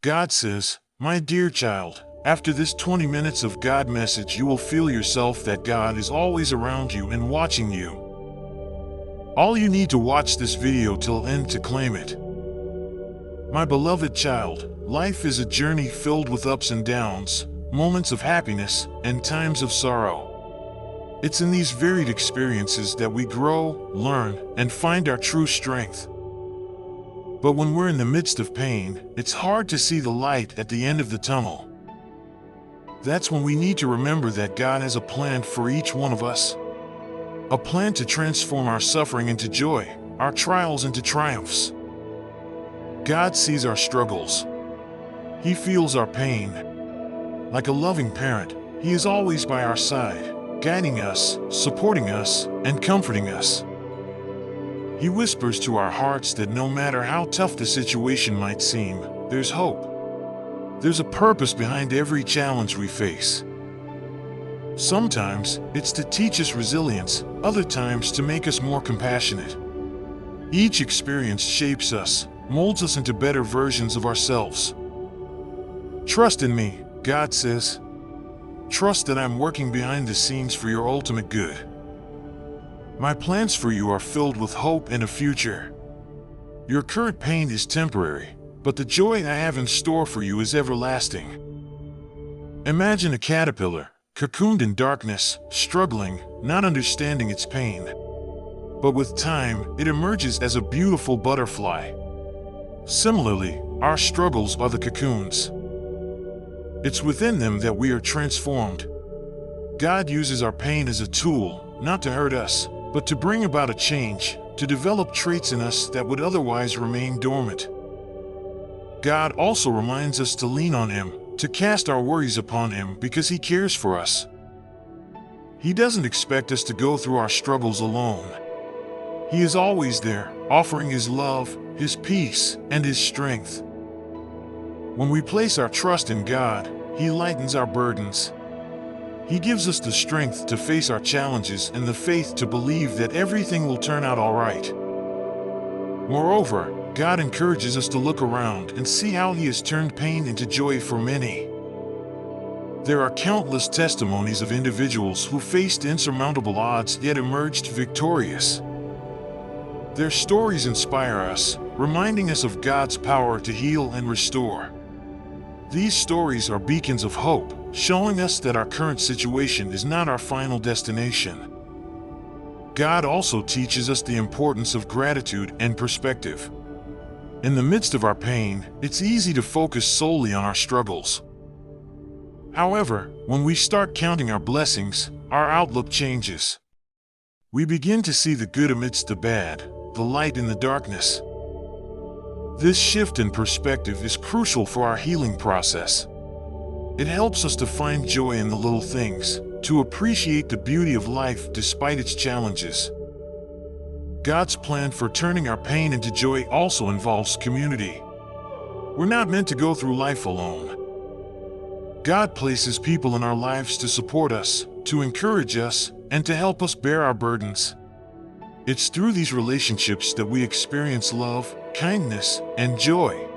God says, "My dear child, after this 20 minutes of God message, you will feel yourself that God is always around you and watching you. All you need to watch this video till end to claim it." My beloved child, life is a journey filled with ups and downs, moments of happiness, and times of sorrow. It's in these varied experiences that we grow, learn, and find our true strength. But when we're in the midst of pain, it's hard to see the light at the end of the tunnel. That's when we need to remember that God has a plan for each one of us. A plan to transform our suffering into joy, our trials into triumphs. God sees our struggles. He feels our pain. Like a loving parent, He is always by our side, guiding us, supporting us, and comforting us. He whispers to our hearts that no matter how tough the situation might seem, there's hope. There's a purpose behind every challenge we face. Sometimes it's to teach us resilience, other times to make us more compassionate. Each experience shapes us, molds us into better versions of ourselves. Trust in me, God says. Trust that I'm working behind the scenes for your ultimate good. My plans for you are filled with hope and a future. Your current pain is temporary, but the joy I have in store for you is everlasting. Imagine a caterpillar, cocooned in darkness, struggling, not understanding its pain. But with time, it emerges as a beautiful butterfly. Similarly, our struggles are the cocoons. It's within them that we are transformed. God uses our pain as a tool, not to hurt us, but to bring about a change, to develop traits in us that would otherwise remain dormant. God also reminds us to lean on Him, to cast our worries upon Him because He cares for us. He doesn't expect us to go through our struggles alone. He is always there, offering His love, His peace, and His strength. When we place our trust in God, He lightens our burdens. He gives us the strength to face our challenges and the faith to believe that everything will turn out all right. Moreover, God encourages us to look around and see how He has turned pain into joy for many. There are countless testimonies of individuals who faced insurmountable odds yet emerged victorious. Their stories inspire us, reminding us of God's power to heal and restore. These stories are beacons of hope, showing us that our current situation is not our final destination. God also teaches us the importance of gratitude and perspective. In the midst of our pain, it's easy to focus solely on our struggles. However, when we start counting our blessings, our outlook changes. We begin to see the good amidst the bad, the light in the darkness. This shift in perspective is crucial for our healing process. It helps us to find joy in the little things, to appreciate the beauty of life despite its challenges. God's plan for turning our pain into joy also involves community. We're not meant to go through life alone. God places people in our lives to support us, to encourage us, and to help us bear our burdens. It's through these relationships that we experience love, kindness, and joy.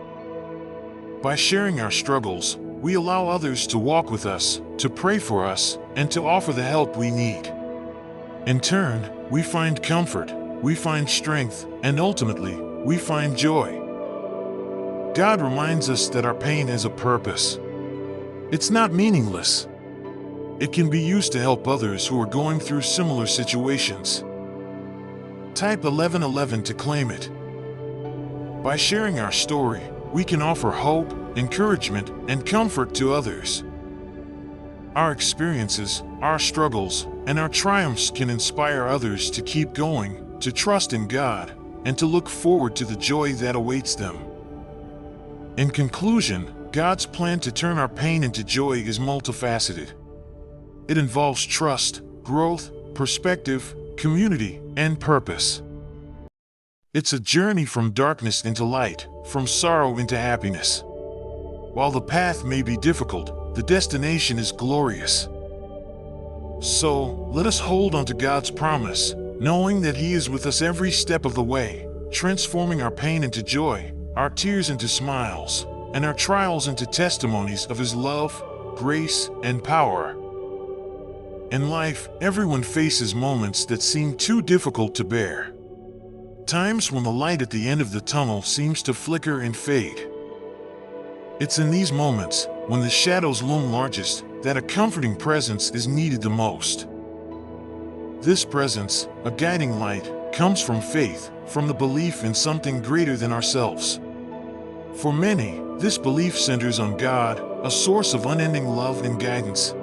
By sharing our struggles, we allow others to walk with us, to pray for us, and to offer the help we need. In turn, we find comfort, we find strength, and ultimately, we find joy. God reminds us that our pain has a purpose. It's not meaningless. It can be used to help others who are going through similar situations. Type 1111 to claim it. By sharing our story, we can offer hope, encouragement, and comfort to others. Our experiences, our struggles, and our triumphs can inspire others to keep going, to trust in God, and to look forward to the joy that awaits them. In conclusion, God's plan to turn our pain into joy is multifaceted. It involves trust, growth, perspective, community, and purpose. It's a journey from darkness into light, from sorrow into happiness. While the path may be difficult, the destination is glorious. So, let us hold on to God's promise, knowing that He is with us every step of the way, transforming our pain into joy, our tears into smiles, and our trials into testimonies of His love, grace, and power. In life, everyone faces moments that seem too difficult to bear. Times when the light at the end of the tunnel seems to flicker and fade. It's in these moments, when the shadows loom largest, that a comforting presence is needed the most. This presence, a guiding light, comes from faith, from the belief in something greater than ourselves. For many, this belief centers on God, a source of unending love and guidance.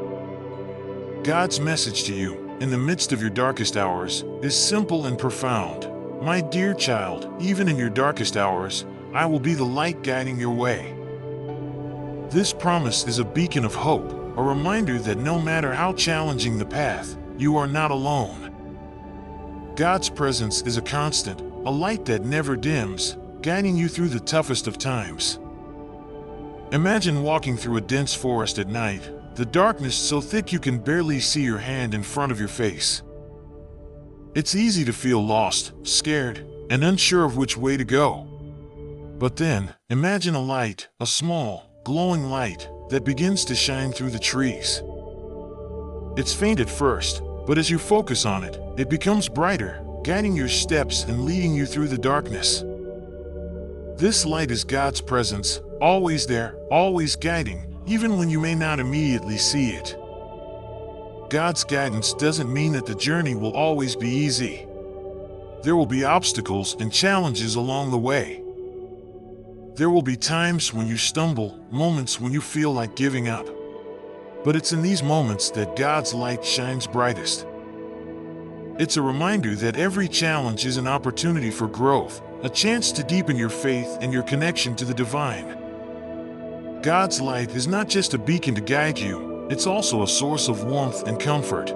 God's message to you, in the midst of your darkest hours, is simple and profound. My dear child, even in your darkest hours, I will be the light guiding your way. This promise is a beacon of hope, a reminder that no matter how challenging the path, you are not alone. God's presence is a constant, a light that never dims, guiding you through the toughest of times. Imagine walking through a dense forest at night, the darkness so thick you can barely see your hand in front of your face. It's easy to feel lost, scared, and unsure of which way to go. But then, imagine a light, a small, glowing light, that begins to shine through the trees. It's faint at first, but as you focus on it, it becomes brighter, guiding your steps and leading you through the darkness. This light is God's presence, always there, always guiding, even when you may not immediately see it. God's guidance doesn't mean that the journey will always be easy. There will be obstacles and challenges along the way. There will be times when you stumble, moments when you feel like giving up. But it's in these moments that God's light shines brightest. It's a reminder that every challenge is an opportunity for growth, a chance to deepen your faith and your connection to the divine. God's light is not just a beacon to guide you, it's also a source of warmth and comfort.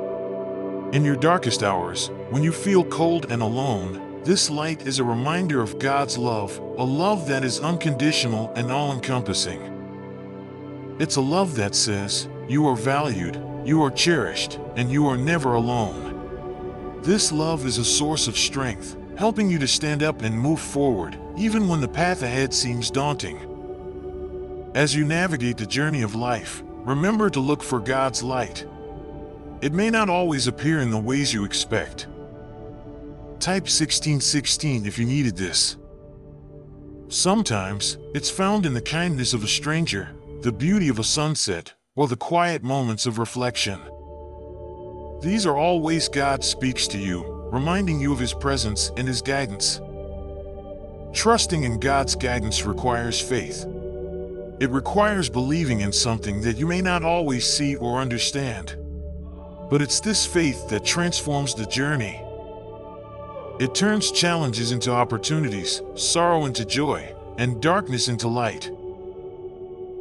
In your darkest hours, when you feel cold and alone, this light is a reminder of God's love, a love that is unconditional and all-encompassing. It's a love that says, you are valued, you are cherished, and you are never alone. This love is a source of strength, helping you to stand up and move forward, even when the path ahead seems daunting. As you navigate the journey of life, remember to look for God's light. It may not always appear in the ways you expect. Type 1616 if you needed this. Sometimes, it's found in the kindness of a stranger, the beauty of a sunset, or the quiet moments of reflection. These are all ways God speaks to you, reminding you of His presence and His guidance. Trusting in God's guidance requires faith. It requires believing in something that you may not always see or understand. But it's this faith that transforms the journey. It turns challenges into opportunities, sorrow into joy, and darkness into light.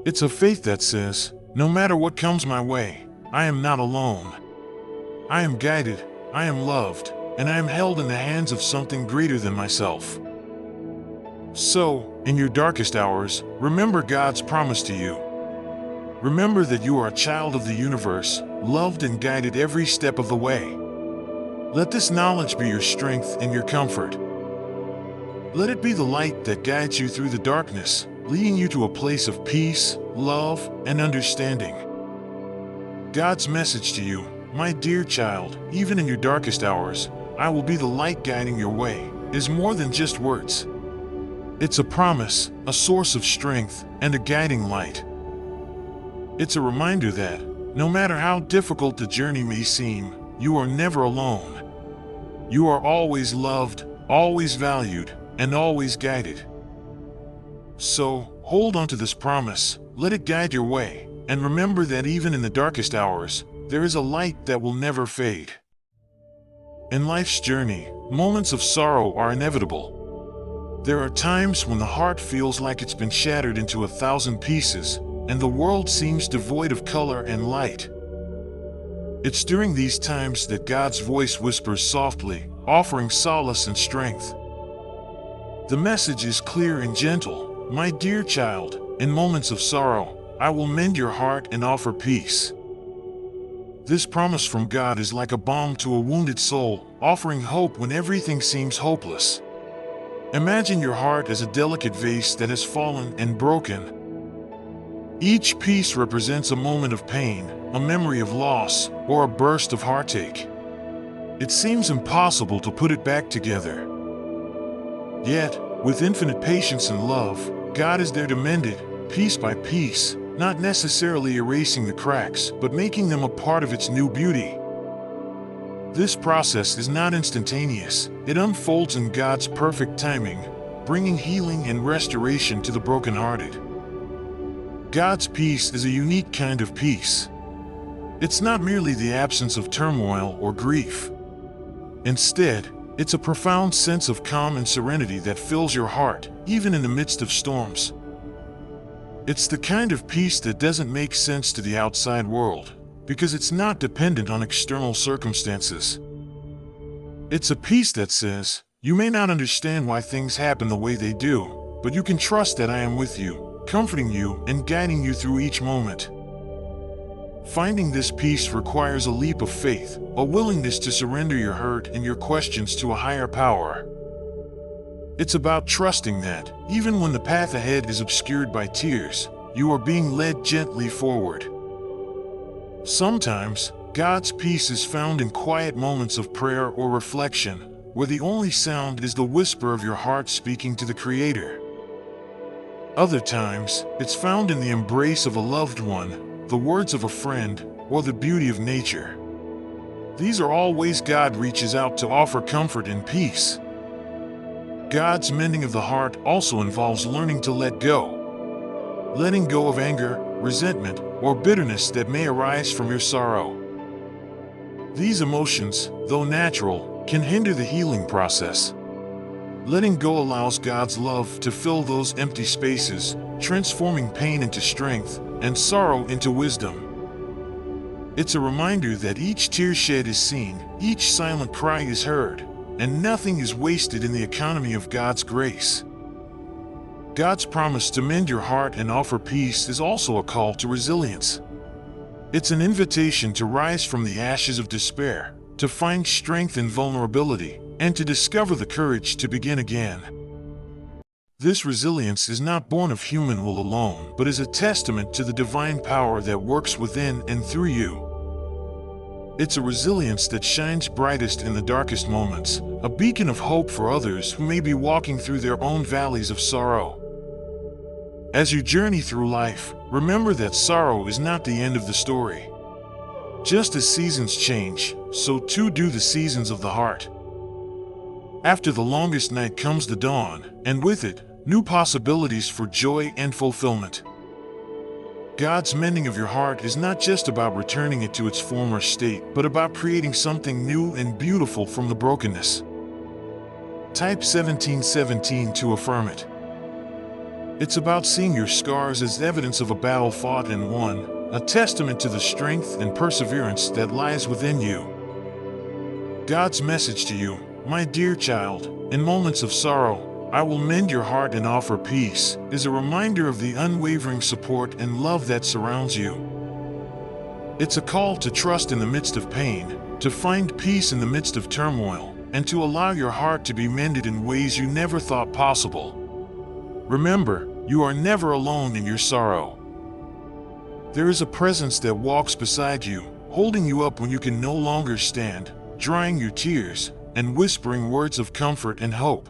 It's a faith that says, no matter what comes my way, I am not alone. I am guided, I am loved, and I am held in the hands of something greater than myself. So, in your darkest hours, remember God's promise to you. Remember that you are a child of the universe, loved and guided every step of the way. Let this knowledge be your strength and your comfort. Let it be the light that guides you through the darkness, leading you to a place of peace, love, and understanding. God's message to you, my dear child, even in your darkest hours, I will be the light guiding your way, is more than just words. It's a promise, a source of strength, and a guiding light. It's a reminder that, no matter how difficult the journey may seem, you are never alone. You are always loved, always valued, and always guided. So, hold on to this promise, let it guide your way, and remember that even in the darkest hours, there is a light that will never fade. In life's journey, moments of sorrow are inevitable. There are times when the heart feels like it's been shattered into 1,000 pieces, and the world seems devoid of color and light. It's during these times that God's voice whispers softly, offering solace and strength. The message is clear and gentle. My dear child, in moments of sorrow, I will mend your heart and offer peace. This promise from God is like a balm to a wounded soul, offering hope when everything seems hopeless. Imagine your heart as a delicate vase that has fallen and broken. Each piece represents a moment of pain, a memory of loss, or a burst of heartache. It seems impossible to put it back together. Yet, with infinite patience and love, God is there to mend it, piece by piece, not necessarily erasing the cracks, but making them a part of its new beauty. This process is not instantaneous. It unfolds in God's perfect timing, bringing healing and restoration to the brokenhearted. God's peace is a unique kind of peace. It's not merely the absence of turmoil or grief. Instead, it's a profound sense of calm and serenity that fills your heart, even in the midst of storms. It's the kind of peace that doesn't make sense to the outside world, because it's not dependent on external circumstances. It's a peace that says, you may not understand why things happen the way they do, but you can trust that I am with you, comforting you and guiding you through each moment. Finding this peace requires a leap of faith, a willingness to surrender your hurt and your questions to a higher power. It's about trusting that, even when the path ahead is obscured by tears, you are being led gently forward. Sometimes, God's peace is found in quiet moments of prayer or reflection, where the only sound is the whisper of your heart speaking to the Creator. Other times, it's found in the embrace of a loved one, the words of a friend, or the beauty of nature. These are all ways God reaches out to offer comfort and peace. God's mending of the heart also involves learning to let go. Letting go of anger, resentment, or bitterness that may arise from your sorrow. These emotions, though natural, can hinder the healing process. Letting go allows God's love to fill those empty spaces, transforming pain into strength and sorrow into wisdom. It's a reminder that each tear shed is seen, each silent cry is heard, and nothing is wasted in the economy of God's grace. God's promise to mend your heart and offer peace is also a call to resilience. It's an invitation to rise from the ashes of despair, to find strength in vulnerability, and to discover the courage to begin again. This resilience is not born of human will alone, but is a testament to the divine power that works within and through you. It's a resilience that shines brightest in the darkest moments, a beacon of hope for others who may be walking through their own valleys of sorrow. As you journey through life, remember that sorrow is not the end of the story. Just as seasons change, so too do the seasons of the heart. After the longest night comes the dawn, and with it, new possibilities for joy and fulfillment. God's mending of your heart is not just about returning it to its former state, but about creating something new and beautiful from the brokenness. Type 1717 to affirm it. It's about seeing your scars as evidence of a battle fought and won, a testament to the strength and perseverance that lies within you. God's message to you, my dear child, in moments of sorrow, I will mend your heart and offer peace, is a reminder of the unwavering support and love that surrounds you. It's a call to trust in the midst of pain, to find peace in the midst of turmoil, and to allow your heart to be mended in ways you never thought possible. Remember, you are never alone in your sorrow. There is a presence that walks beside you, holding you up when you can no longer stand, drying your tears, and whispering words of comfort and hope.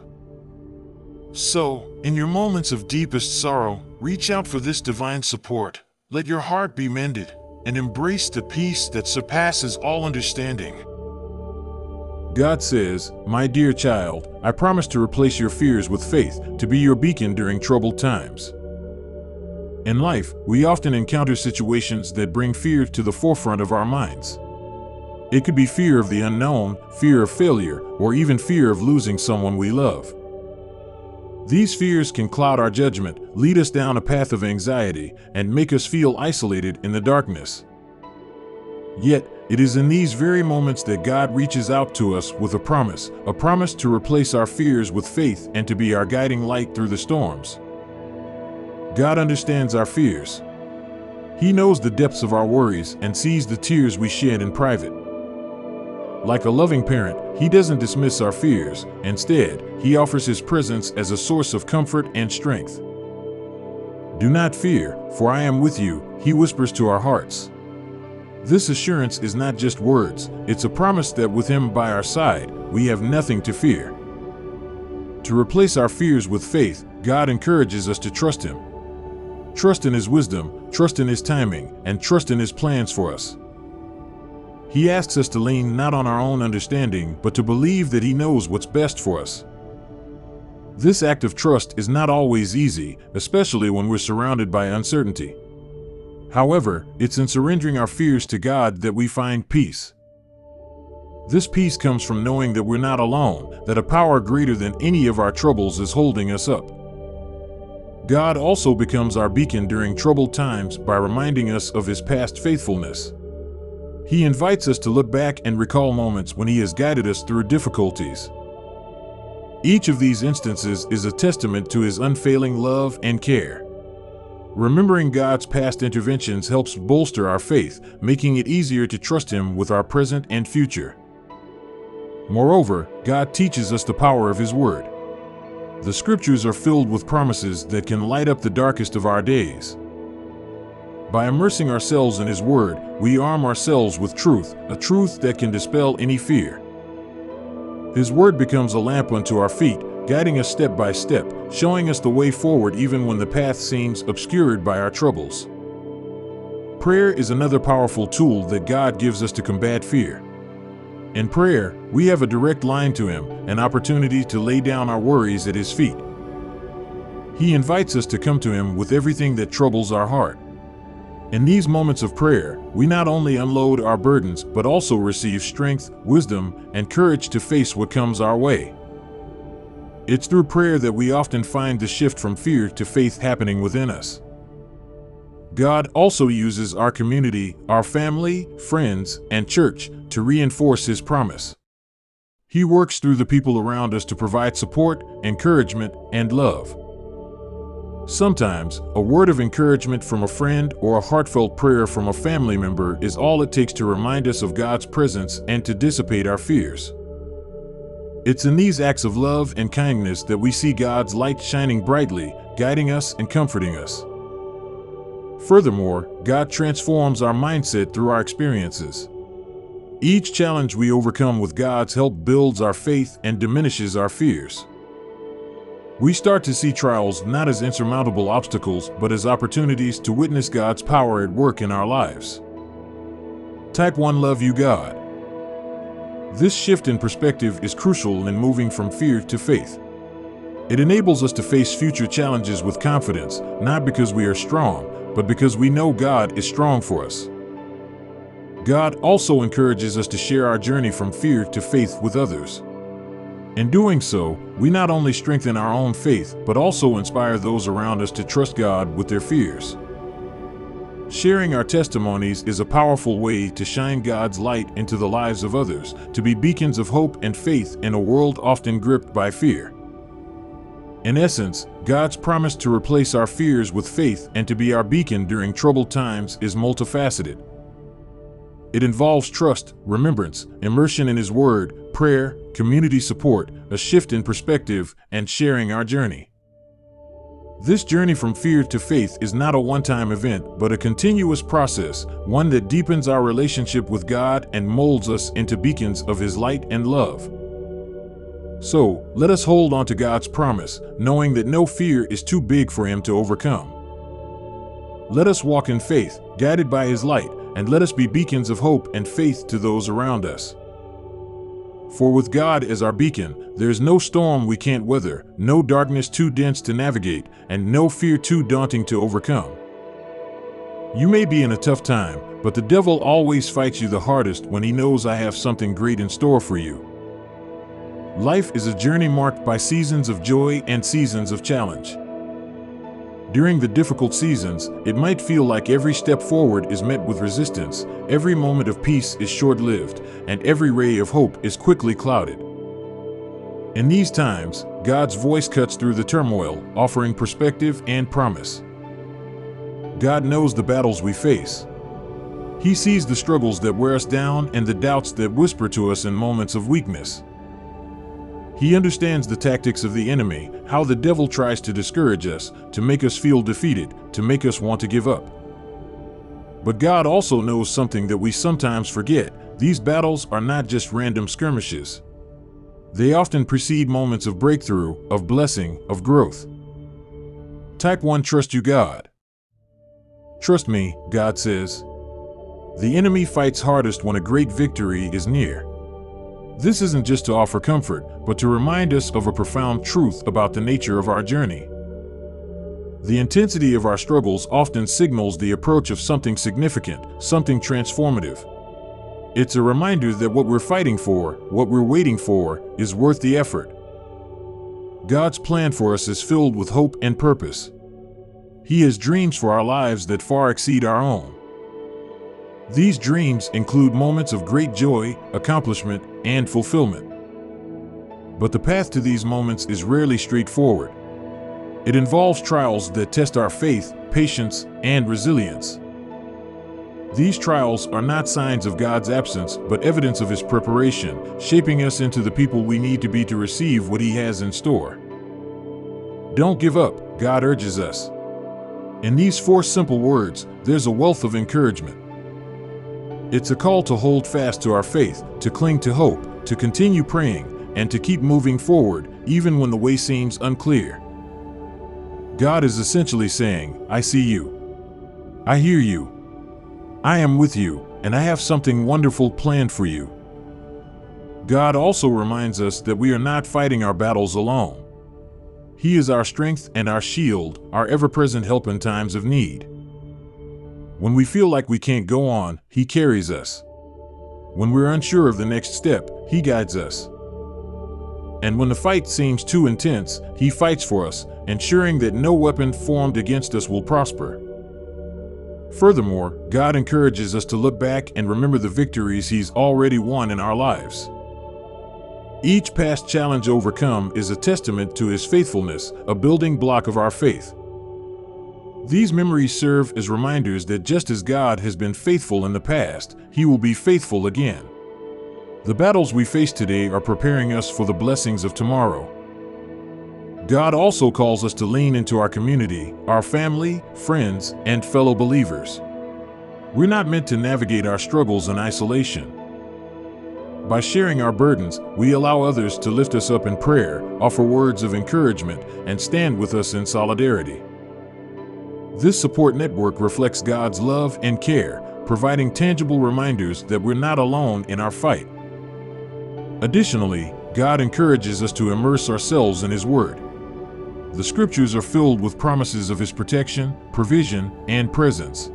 So, in your moments of deepest sorrow, reach out for this divine support, let your heart be mended, and embrace the peace that surpasses all understanding. God says, my dear child, I promise to replace your fears with faith, to be your beacon during troubled times. In life, we often encounter situations that bring fear to the forefront of our minds. It could be fear of the unknown, fear of failure, or even fear of losing someone we love. These fears can cloud our judgment, lead us down a path of anxiety, and make us feel isolated in the darkness. Yet, it is in these very moments that God reaches out to us with a promise to replace our fears with faith and to be our guiding light through the storms. God understands our fears. He knows the depths of our worries and sees the tears we shed in private. Like a loving parent, He doesn't dismiss our fears. Instead, He offers His presence as a source of comfort and strength. "Do not fear, for I am with you," he whispers to our hearts. This assurance is not just words, it's a promise that with him by our side, we have nothing to fear. To replace our fears with faith, God encourages us to trust him. Trust in his wisdom, trust in his timing, and trust in his plans for us. He asks us to lean not on our own understanding, but to believe that he knows what's best for us. This act of trust is not always easy, especially when we're surrounded by uncertainty. However, it's in surrendering our fears to God that we find peace. This peace comes from knowing that we're not alone, that a power greater than any of our troubles is holding us up. God also becomes our beacon during troubled times by reminding us of his past faithfulness. He invites us to look back and recall moments when he has guided us through difficulties. Each of these instances is a testament to his unfailing love and care. Remembering God's past interventions helps bolster our faith, making it easier to trust him with our present and future. Moreover, God teaches us the power of his word. The scriptures are filled with promises that can light up the darkest of our days. By immersing ourselves in his word, we arm ourselves with truth, a truth that can dispel any fear. His word becomes a lamp unto our feet, guiding us step by step, showing us the way forward even when the path seems obscured by our troubles. Prayer is another powerful tool that God gives us to combat fear. In prayer, we have a direct line to him, an opportunity to lay down our worries at his feet. He invites us to come to him with everything that troubles our heart. In these moments of prayer, we not only unload our burdens, but also receive strength, wisdom, and courage to face what comes our way. It's through prayer that we often find the shift from fear to faith happening within us. God also uses our community, our family, friends, and church to reinforce his promise. He works through the people around us to provide support, encouragement, and love. Sometimes, a word of encouragement from a friend or a heartfelt prayer from a family member is all it takes to remind us of God's presence and to dissipate our fears. It's in these acts of love and kindness that we see God's light shining brightly, guiding us and comforting us. Furthermore, God transforms our mindset through our experiences. Each challenge we overcome with God's help builds our faith and diminishes our fears. We start to see trials not as insurmountable obstacles, but as opportunities to witness God's power at work in our lives. Type 1 Love you, God. This shift in perspective is crucial in moving from fear to faith. It enables us to face future challenges with confidence, not because we are strong, but because we know God is strong for us. God also encourages us to share our journey from fear to faith with others. In doing so, we not only strengthen our own faith, but also inspire those around us to trust God with their fears. Sharing our testimonies is a powerful way to shine God's light into the lives of others, to be beacons of hope and faith in a world often gripped by fear. In essence, God's promise to replace our fears with faith and to be our beacon during troubled times is multifaceted. It involves trust, remembrance, immersion in his word, prayer, community support, a shift in perspective, and sharing our journey. This journey from fear to faith is not a one-time event, but a continuous process, one that deepens our relationship with God and molds us into beacons of his light and love. So, let us hold on to God's promise, knowing that no fear is too big for him to overcome. Let us walk in faith, guided by his light, and let us be beacons of hope and faith to those around us. For with God as our beacon, there is no storm we can't weather, no darkness too dense to navigate, and no fear too daunting to overcome. You may be in a tough time, but the devil always fights you the hardest when he knows I have something great in store for you. Life is a journey marked by seasons of joy and seasons of challenge. During the difficult seasons, it might feel like every step forward is met with resistance, every moment of peace is short-lived, and every ray of hope is quickly clouded. In these times, God's voice cuts through the turmoil, offering perspective and promise. God knows the battles we face. He sees the struggles that wear us down and the doubts that whisper to us in moments of weakness. He understands the tactics of the enemy, how the devil tries to discourage us, to make us feel defeated, to make us want to give up. But God also knows something that we sometimes forget. These battles are not just random skirmishes. They often precede moments of breakthrough, of blessing, of growth. Type 1. Trust you, God. Trust me, God says. The enemy fights hardest when a great victory is near. This isn't just to offer comfort, but to remind us of a profound truth about the nature of our journey. The intensity of our struggles often signals the approach of something significant, something transformative. It's a reminder that what we're fighting for, what we're waiting for, is worth the effort. God's plan for us is filled with hope and purpose. He has dreams for our lives that far exceed our own. These dreams include moments of great joy, accomplishment, and fulfillment. But the path to these moments is rarely straightforward. It involves trials that test our faith, patience, and resilience. These trials are not signs of God's absence, but evidence of His preparation, shaping us into the people we need to be to receive what He has in store. Don't give up, God urges us. In these 4 simple words, there's a wealth of encouragement. It's a call to hold fast to our faith, to cling to hope, to continue praying, and to keep moving forward, even when the way seems unclear. God is essentially saying, I see you. I hear you. I am with you, and I have something wonderful planned for you. God also reminds us that we are not fighting our battles alone. He is our strength and our shield, our ever-present help in times of need. When we feel like we can't go on, He carries us. When we're unsure of the next step, He guides us. And when the fight seems too intense, He fights for us, ensuring that no weapon formed against us will prosper. Furthermore, God encourages us to look back and remember the victories He's already won in our lives. Each past challenge overcome is a testament to His faithfulness, a building block of our faith. These memories serve as reminders that just as God has been faithful in the past, He will be faithful again. The battles we face today are preparing us for the blessings of tomorrow. God also calls us to lean into our community, our family, friends, and fellow believers. We're not meant to navigate our struggles in isolation. By sharing our burdens, we allow others to lift us up in prayer, offer words of encouragement, and stand with us in solidarity. This support network reflects God's love and care, providing tangible reminders that we're not alone in our fight. Additionally, God encourages us to immerse ourselves in His Word. The Scriptures are filled with promises of His protection, provision, and presence.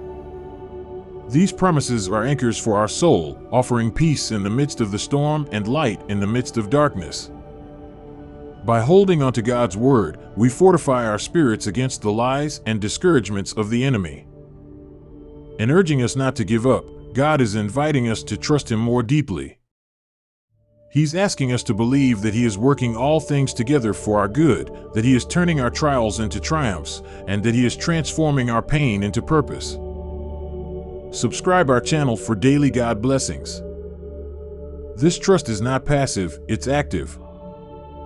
These promises are anchors for our soul, offering peace in the midst of the storm and light in the midst of darkness. By holding onto God's Word, we fortify our spirits against the lies and discouragements of the enemy. In urging us not to give up, God is inviting us to trust Him more deeply. He's asking us to believe that He is working all things together for our good, that He is turning our trials into triumphs, and that He is transforming our pain into purpose. Subscribe our channel for daily God blessings. This trust is not passive, it's active.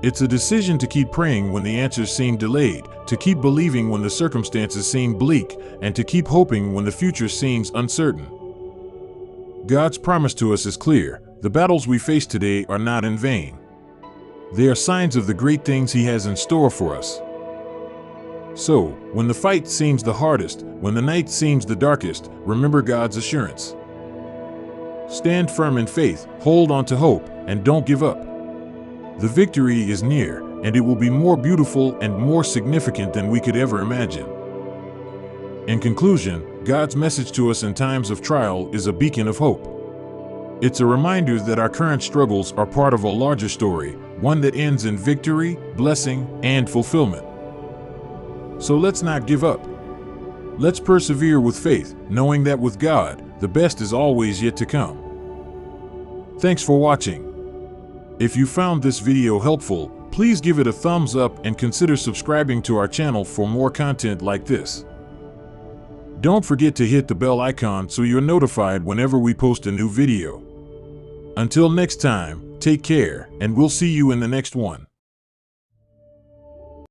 It's a decision to keep praying when the answers seem delayed, to keep believing when the circumstances seem bleak, and to keep hoping when the future seems uncertain. God's promise to us is clear. The battles we face today are not in vain. They are signs of the great things He has in store for us. So, when the fight seems the hardest, when the night seems the darkest, remember God's assurance. Stand firm in faith, hold on to hope, and don't give up. The victory is near, and it will be more beautiful and more significant than we could ever imagine. In conclusion, God's message to us in times of trial is a beacon of hope. It's a reminder that our current struggles are part of a larger story, one that ends in victory, blessing, and fulfillment. So let's not give up. Let's persevere with faith, knowing that with God, the best is always yet to come. Thanks for watching. If you found this video helpful, please give it a thumbs up and consider subscribing to our channel for more content like this. Don't forget to hit the bell icon so you're notified whenever we post a new video. Until next time, take care, and we'll see you in the next one.